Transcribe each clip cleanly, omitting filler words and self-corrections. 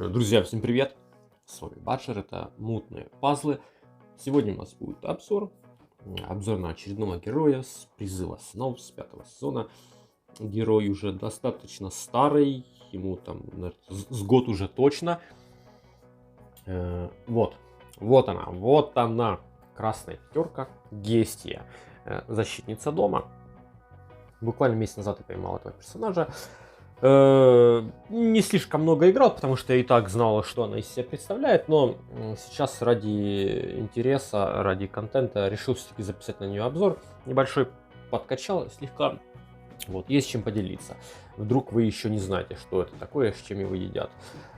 Друзья, всем привет! С вами Батчер, это мутные пазлы. Сегодня у нас будет обзор на очередного героя с призыва снов с 5-го сезона. Герой уже достаточно старый, ему там с год уже точно. Вот она, красная пятерка, Гестия, защитница дома. Буквально месяц назад я поймал этого персонажа. Не слишком много играл, потому что я и так знал, что она из себя представляет, но сейчас ради интереса, ради контента решил все-таки записать на нее обзор. Небольшой подкачал слегка. Вот, есть чем поделиться. Вдруг вы еще не знаете, что это такое, с чем его едят.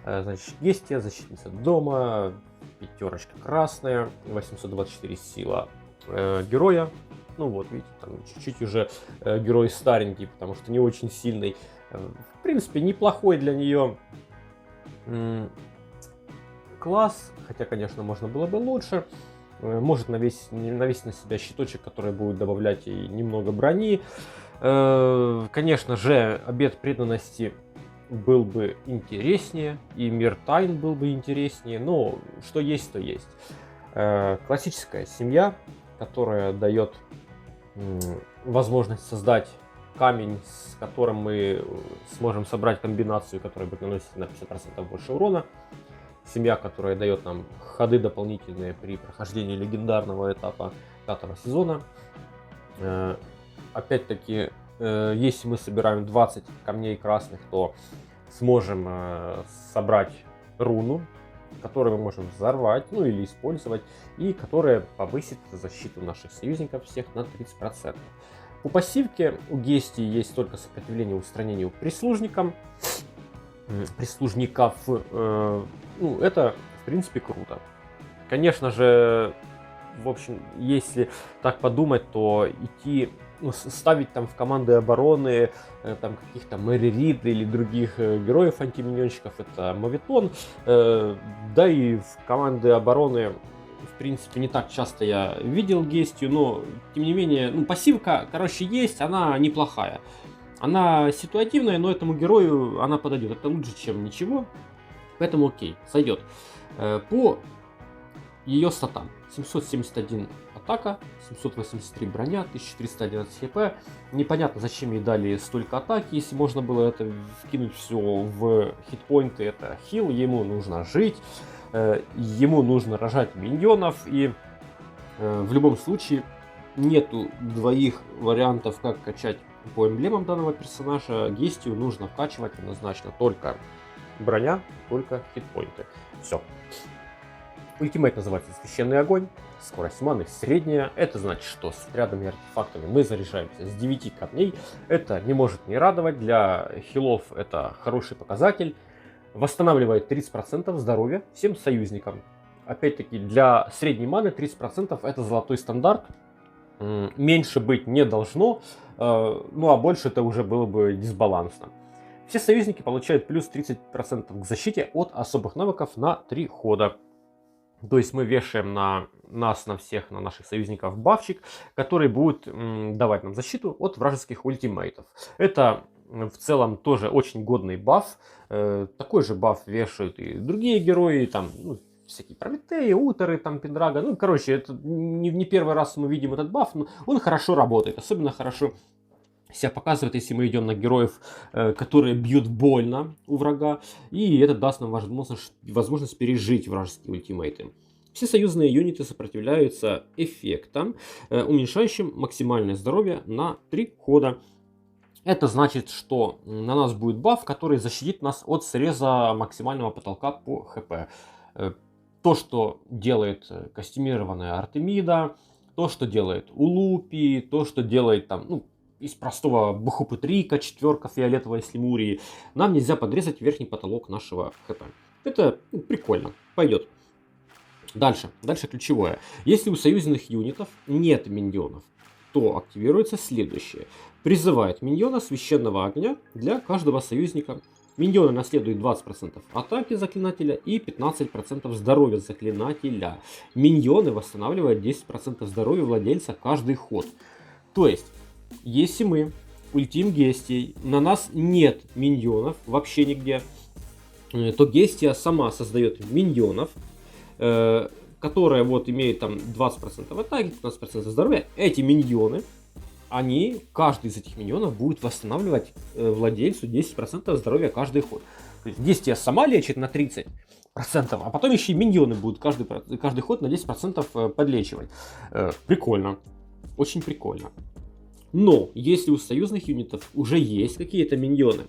Значит, Гестия, защитница дома, пятерочка красная, 824 сила героя. Ну вот, видите, там чуть-чуть уже герой старенький, потому что не очень сильный. В принципе, неплохой для нее класс, хотя, конечно, можно было бы лучше. Может навесить на себя щиточек, который будет добавлять ей немного брони. Конечно же, обет преданности был бы интереснее, и мир тайн был бы интереснее, но что есть, то есть. Классическая семья, которая дает возможность создать камень, с которым мы сможем собрать комбинацию, которая будет наносить на 50% больше урона. Семья, которая дает нам ходы дополнительные при прохождении легендарного этапа 5-го сезона. Опять-таки, если мы собираем 20 камней красных, то сможем собрать руну, которую мы можем взорвать, ну или использовать, и которая повысит защиту наших союзников всех на 30%. По пассивке у Гестии есть только сопротивление устранению прислужников. Ну, это, в принципе, круто. Конечно же, в общем, если так подумать, то ставить там в команды обороны там каких-то Мэри Рид или других героев антиминьонщиков, это моветон. Да и в команды обороны, в принципе, не так часто я видел Гестию, но, тем не менее, пассивка, короче, есть, она неплохая. Она ситуативная, но этому герою она подойдет. Это лучше, чем ничего, поэтому окей, сойдет. По ее статам: 771 атака, 783 броня, 1311 хп. Непонятно, зачем ей дали столько атаки, если можно было это вкинуть все в хитпоинты. Это хил, ему нужно жить, ему нужно рожать миньонов, и в любом случае нету двоих вариантов, как качать по эмблемам данного персонажа. Гестию нужно вкачивать однозначно только броня, только хитпоинты. Все. Ультимейт называется Священный огонь. Скорость маны средняя. Это значит, что с отрядами и артефактами мы заряжаемся с 9 камней. Это не может не радовать. Для хилов это хороший показатель. Восстанавливает 30% здоровья всем союзникам. Опять-таки, для средней маны 30% это золотой стандарт. Меньше быть не должно. Ну а больше это уже было бы дисбалансно. Все союзники получают плюс 30% к защите от особых навыков на 3 хода. То есть мы вешаем на всех, на наших союзников бафчик, который будет давать нам защиту от вражеских ультимейтов. Это в целом тоже очень годный баф. Такой же баф вешают и другие герои, там, всякие Прометеи, Утеры, там, Пендрага. Ну, короче, это не первый раз мы видим этот баф, но он хорошо работает. Особенно хорошо себя показывает, если мы идем на героев, которые бьют больно у врага. И это даст нам возможность пережить вражеские ультимейты. Все союзные юниты сопротивляются эффектам, уменьшающим максимальное здоровье на 3 хода. Это значит, что на нас будет баф, который защитит нас от среза максимального потолка по хп. То, что делает костюмированная Артемида, то, что делает Улупи, то, что делает там, из простого Бухупытрика, четверка фиолетовой Слимурии, нам нельзя подрезать верхний потолок нашего хп. Это прикольно, пойдет. Дальше ключевое. Если у союзных юнитов нет миньонов, то активируется следующее. Призывает миньона священного огня для каждого союзника. Миньоны наследуют 20% атаки заклинателя и 15% здоровья заклинателя. Миньоны восстанавливают 10% здоровья владельца каждый ход. То есть, если мы ультим Гестией, на нас нет миньонов вообще нигде, то Гестия сама создает миньонов, которые вот имеют там 20% атаки, 15% здоровья. Эти миньоны, каждый из этих миньонов будет восстанавливать владельцу 10% здоровья каждый ход. То есть Гестия сама лечит на 30%, а потом еще и миньоны будут каждый ход на 10% подлечивать. Прикольно. Очень прикольно. Но если у союзных юнитов уже есть какие-то миньоны,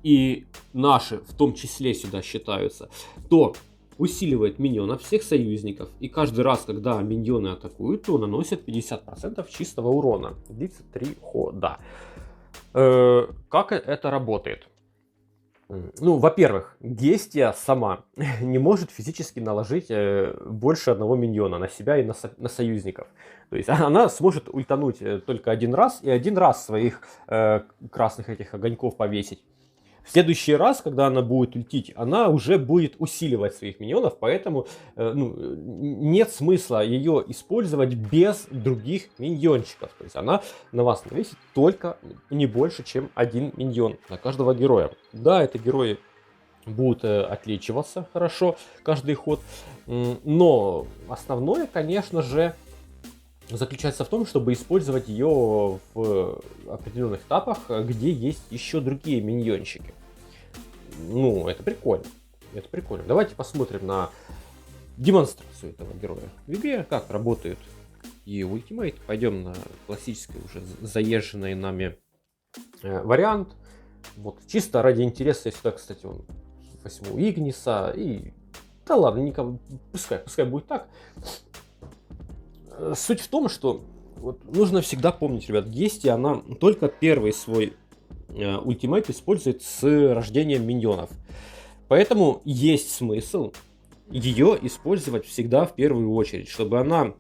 и наши в том числе сюда считаются, то усиливает миньонов всех союзников. И каждый раз, когда миньоны атакуют, то наносят 50% чистого урона. Длится 3 хода. Как это работает? Ну, во-первых, Гестия сама не может физически наложить больше одного миньона на себя и на союзников. То есть она сможет ультануть только один раз и один раз своих красных этих огоньков повесить. В следующий раз, когда она будет ультить, она уже будет усиливать своих миньонов, поэтому нет смысла ее использовать без других миньончиков. То есть она на вас навесит только не больше, чем один миньон на каждого героя. Да, это герои будут отличиваться хорошо каждый ход, но основное, конечно же, заключается в том, чтобы использовать ее в определенных этапах, где есть еще другие миньончики. Ну, это прикольно. Это прикольно. Давайте посмотрим на демонстрацию этого героя в игре, как работает и ультимейт. Пойдем на классический, уже заезженный нами вариант. Вот, чисто ради интереса, сюда, кстати, он возьму Игниса и... Да ладно, никому... пускай будет так. Суть в том, что вот нужно всегда помнить, ребят, Гестия, она только первый свой ультимейт использует с рождением миньонов. Поэтому есть смысл ее использовать всегда в первую очередь, чтобы она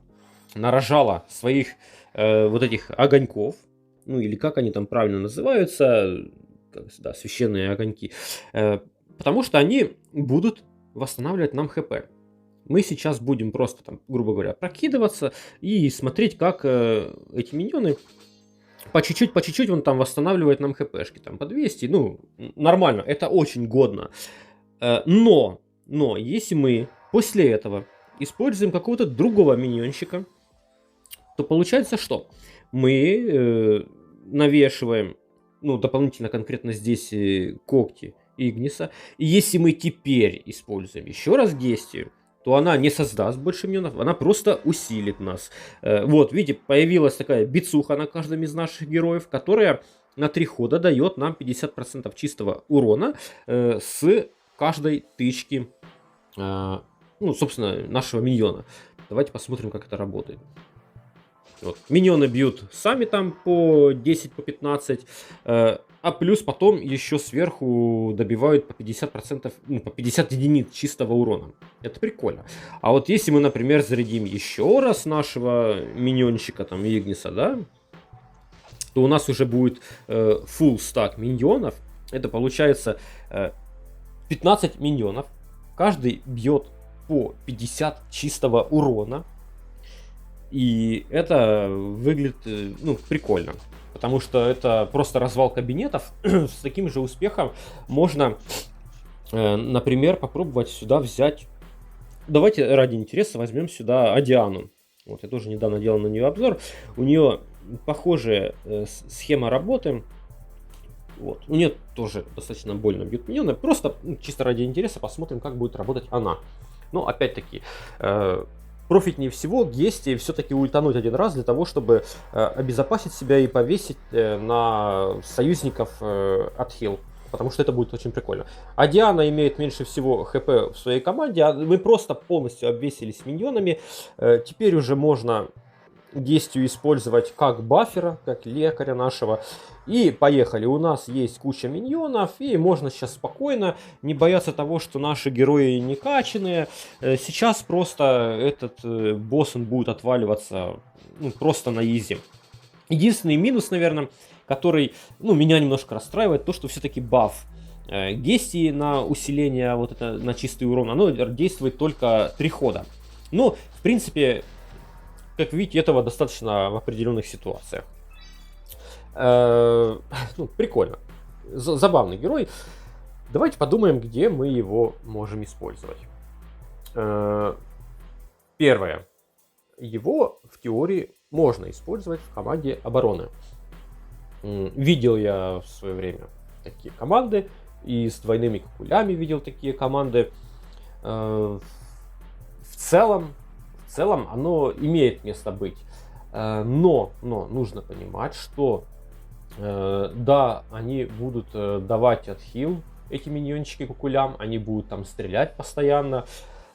нарожала своих вот этих огоньков, ну или как они там правильно называются, да, священные огоньки, потому что они будут восстанавливать нам хп. Мы сейчас будем просто, там, грубо говоря, прокидываться и смотреть, как эти миньоны по чуть-чуть он там восстанавливает нам хпшки, там по 200, ну, нормально, это очень годно. Но если мы после этого используем какого-то другого миньончика, то получается что? Мы навешиваем, ну, дополнительно конкретно здесь когти Игниса, и если мы теперь используем еще раз Гестию, то она не создаст больше миньонов, она просто усилит нас. Вот, видите, появилась такая бицуха на каждом из наших героев, которая на 3 хода дает нам 50% чистого урона с каждой тычки, ну, собственно, нашего миньона. Давайте посмотрим, как это работает. Вот. Миньоны бьют сами там по 10, по 15, а плюс потом еще сверху добивают по 50%, ну, по 50 единиц чистого урона. Это прикольно. А вот если мы, например, зарядим еще раз нашего миньончика, там, Игниса, да, то у нас уже будет full стак миньонов. Это получается 15 миньонов. Каждый бьет по 50 чистого урона. И это выглядит, ну, прикольно. Потому что это просто развал кабинетов. С таким же успехом можно, например, попробовать сюда взять... Давайте ради интереса возьмем сюда Адиану. Вот, я тоже недавно делал на нее обзор. У нее похожая схема работы. Вот. У нее тоже достаточно больно бьют миньоны. Просто чисто ради интереса посмотрим, как будет работать она. Но опять-таки... профитнее всего Гестии все-таки ультануть один раз для того, чтобы обезопасить себя и повесить на союзников отхил. Потому что это будет очень прикольно. А Диана имеет меньше всего хп в своей команде. Мы просто полностью обвесились миньонами. Теперь уже можно Гестию использовать как баффера, как лекаря нашего. И поехали. У нас есть куча миньонов, и можно сейчас спокойно, не бояться того, что наши герои не качанные. Сейчас просто этот босс он будет отваливаться, ну, просто на изи. Единственный минус, наверное, который, ну, меня немножко расстраивает, то, что все-таки баф Гестии на усиление, вот это, на чистый урон, оно действует только 3 хода. Но, в принципе, как видите, этого достаточно в определенных ситуациях. Ну, прикольно. Забавный герой. Давайте подумаем, где мы его можем использовать. Первое. Его в теории можно использовать в команде обороны. Видел я в свое время такие команды, и с двойными кукулями видел такие команды. В целом оно имеет место быть. Но нужно понимать, что да, они будут давать отхил, эти миньончики кукулям, они будут там стрелять постоянно.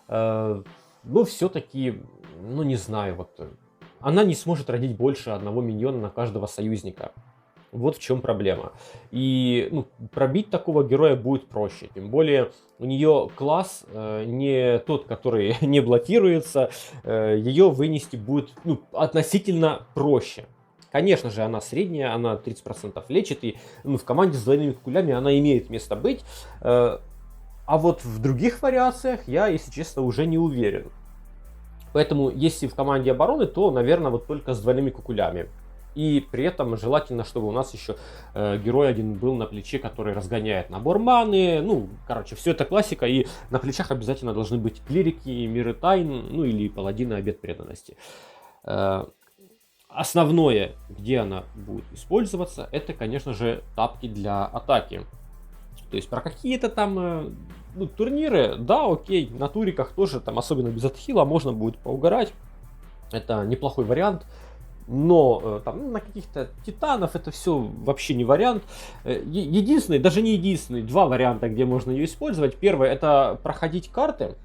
Но все-таки, ну не знаю, вот она не сможет родить больше одного миньона на каждого союзника. Вот в чем проблема. И пробить такого героя будет проще. Тем более у нее класс не тот, который не блокируется. Ее вынести будет относительно проще. Конечно же, она средняя, она 30% лечит. И в команде с двойными кукулями она имеет место быть. А вот в других вариациях я, если честно, уже не уверен. Поэтому, если в команде обороны, то, наверное, вот только с двойными кукулями. И при этом желательно, чтобы у нас еще герой один был на плече, который разгоняет набор маны. Ну, короче, все это классика. И на плечах обязательно должны быть клирики, миры тайн, ну или паладины, обет преданности. Основное, где она будет использоваться, это, конечно же, тапки для атаки. То есть про какие-то там турниры, да, окей, на туриках тоже, там, особенно без отхила, можно будет поугарать. Это неплохой вариант. Но там, на каких-то титанов это все вообще не вариант. Единственный, даже не единственный, два варианта, где можно ее использовать. Первое, это проходить карты.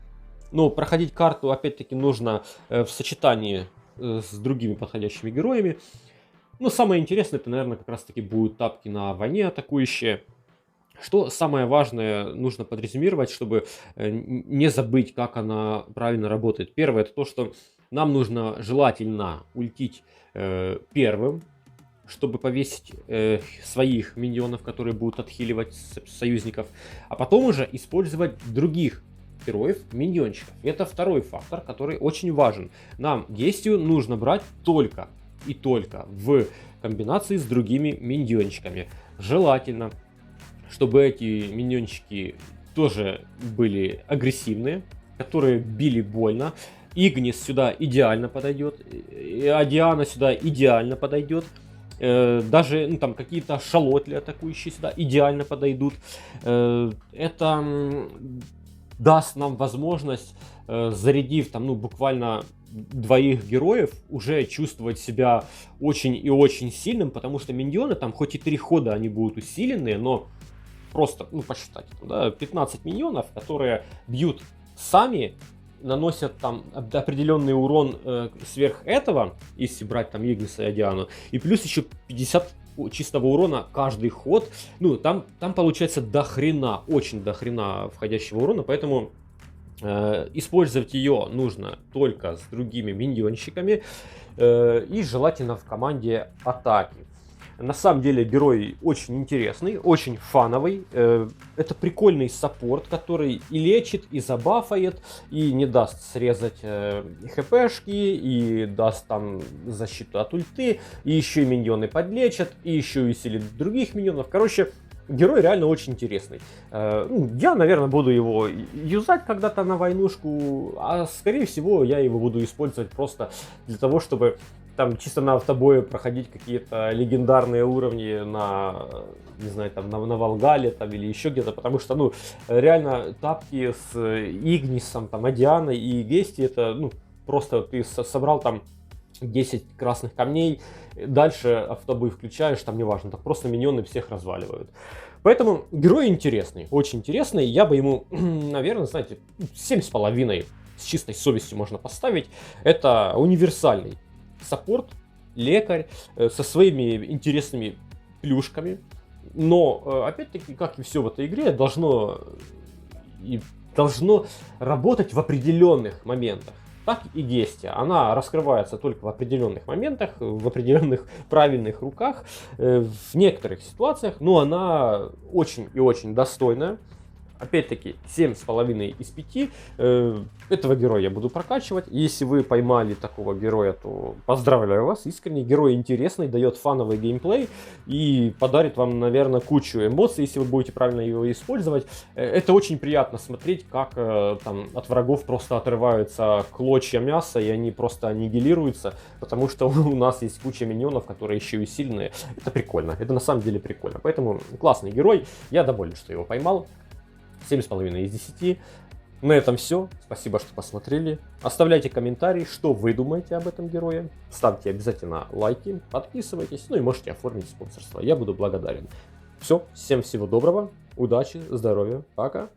Но проходить карту, опять-таки, нужно в сочетании с другими подходящими героями. Но самое интересное, это, наверное, как раз-таки будут тапки на войне атакующие. Что самое важное нужно подрезюмировать, чтобы не забыть, как она правильно работает. Первое, это то, что нам нужно желательно ультить первым, чтобы повесить своих миньонов, которые будут отхиливать союзников, а потом уже использовать других героев, миньончиков. Это второй фактор, который очень важен. Нам Гестию нужно брать только и только в комбинации с другими миньончиками. Желательно, чтобы эти миньончики тоже были агрессивные, которые били больно. Игнис сюда идеально подойдет, Адиана сюда идеально подойдет. Даже там какие-то шалотли атакующие сюда идеально подойдут. Это даст нам возможность, зарядив там буквально двоих героев, уже чувствовать себя очень и очень сильным, потому что миньоны там хоть и 3 хода они будут усиленные, но просто, посчитать, да, 15 миньонов, которые бьют сами, наносят там определенный урон сверх этого, если брать там Игниса и Адиану, и плюс еще 50 чистого урона каждый ход. Там получается до хрена, очень до хрена входящего урона, поэтому использовать ее нужно только с другими миньонщиками и желательно в команде атаки. На самом деле герой очень интересный, очень фановый. Это прикольный саппорт, который и лечит, и забафает, и не даст срезать хпшки, и даст там защиту от ульты, и еще и миньоны подлечат, и еще усилит других миньонов. Короче, герой реально очень интересный. Я, наверное, буду его юзать когда-то на войнушку, а скорее всего я его буду использовать просто для того, чтобы там чисто на автобое проходить какие-то легендарные уровни на, не знаю, там на Волгале там, или еще где-то, потому что, реально тапки с Игнисом, там, Адианой и Гести, это, просто ты собрал там 10 красных камней, дальше автобой включаешь, там неважно, так просто миньоны всех разваливают. Поэтому герой интересный, очень интересный, я бы ему, наверное, знаете, 7,5 с чистой совестью можно поставить. Это универсальный саппорт, лекарь со своими интересными плюшками. Но, опять-таки, как и все в этой игре, должно работать в определенных моментах. Так и Гестия. Она раскрывается только в определенных моментах, в определенных правильных руках, в некоторых ситуациях, но она очень и очень достойная. Опять-таки, 7,5 из 5. Этого героя я буду прокачивать. Если вы поймали такого героя, то поздравляю вас. Искренне, герой интересный, дает фановый геймплей и подарит вам, наверное, кучу эмоций, если вы будете правильно его использовать. Это очень приятно смотреть, как там от врагов просто отрываются клочья мяса, и они просто аннигилируются, потому что у нас есть куча миньонов, которые еще и сильные. Это прикольно, это на самом деле прикольно. Поэтому классный герой, я доволен, что его поймал. 7,5 из 10. На этом все. Спасибо, что посмотрели. Оставляйте комментарии, что вы думаете об этом герое. Ставьте обязательно лайки, подписывайтесь, ну и можете оформить спонсорство. Я буду благодарен. Все, всем всего доброго, удачи, здоровья, пока.